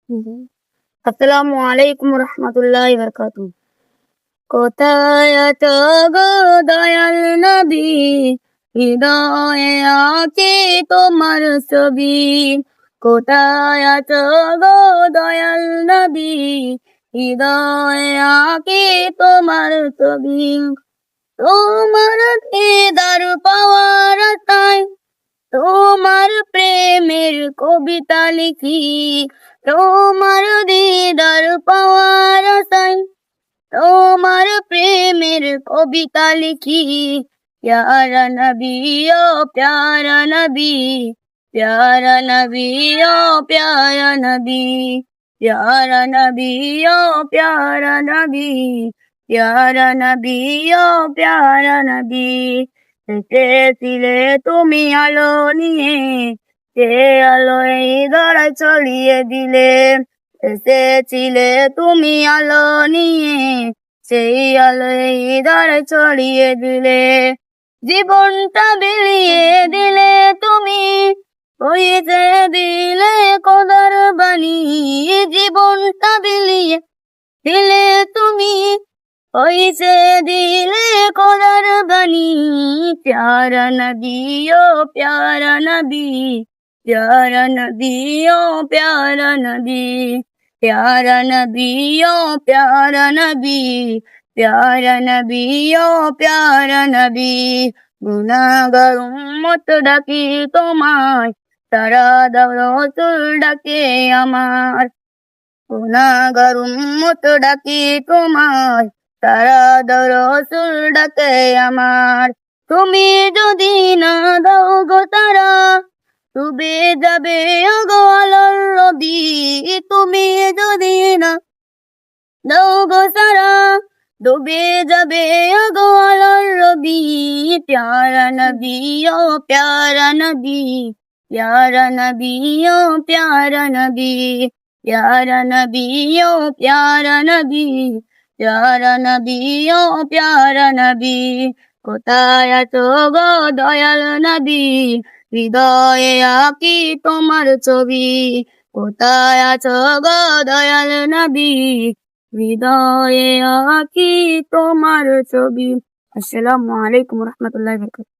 আসসালামু আলাইকুম রহমতুল্লাহি বারাকাতুহু। কোথায় আছো গো দয়াল নবী, হৃদয়ে আছে তোমার ছবি। কোথায় আছো গো দয়াল নবী, হৃদয়ে আঁকি তোমার ছবি। তোমার দিদার পাওয়ার আশায় তোমার প্রেমের কবিতা লিখি, তোমার দিদার পাওয়ার আশায় তোমার প্রেমের কবিতা লিখি। প্যারা নবী ও প্যারা নবী, প্যারা নবী ও প্যারা নবী, প্যারা নবী ও প্যারা নবী, প্যারা নবী ও প্যারা নবী। এসেছিলে তুমি আলো নিয়ে, সে আলো এই ধরায় ছড়িয়ে দিলে। এসেছিলে তুমি আলো নিয়ে, সেই আলো এই ধরায় ছড়িয়ে দিলে। জীবনটা বিলিয়ে দিলে তুমি, হইতে দিলে খোদার বাণী। জীবনটা বিলিয়ে দিলে তুমি, হইতে দিলে খোদার বাণী। প্যারা নবী ও প্যারা নবী, প্যারা নবী ও প্যারা নবী, প্যারা নবী ও প্যারা নবী, প্যারা নবী ও প্যারা নবী। গুনাহগার উম্মত ডাকি তোমায়, সারা দাও রাসূল ডাকে আমার। গুনাহগার উম্মত ডাকি তোমায়, সারা দাও রাসূল ডাকে আমার। তুমি যদি না দাও গো তারা, ডুবে যাবে গো আলোর নদী। তুমি যদি না দাও গো সারা, ডুবে যাবে গো আলোর নদী। প্যারা নবী ও প্যারা নবী, প্যারা নবী ও প্যারা নবী, প্যারা নবী ও প্যারা নবী, প্যারা নবী ও প্যারা নবী। কোথায় আছো গো দয়াল নবী, হৃদয়ে আঁকি তোমার ছবি। কোথায় আছো গো দয়াল নবী, হৃদয়ে আঁকি তোমার ছবি। আসসালামু আলাইকুম রহমতুল্লাহি ওয়া বারাকাতুহু।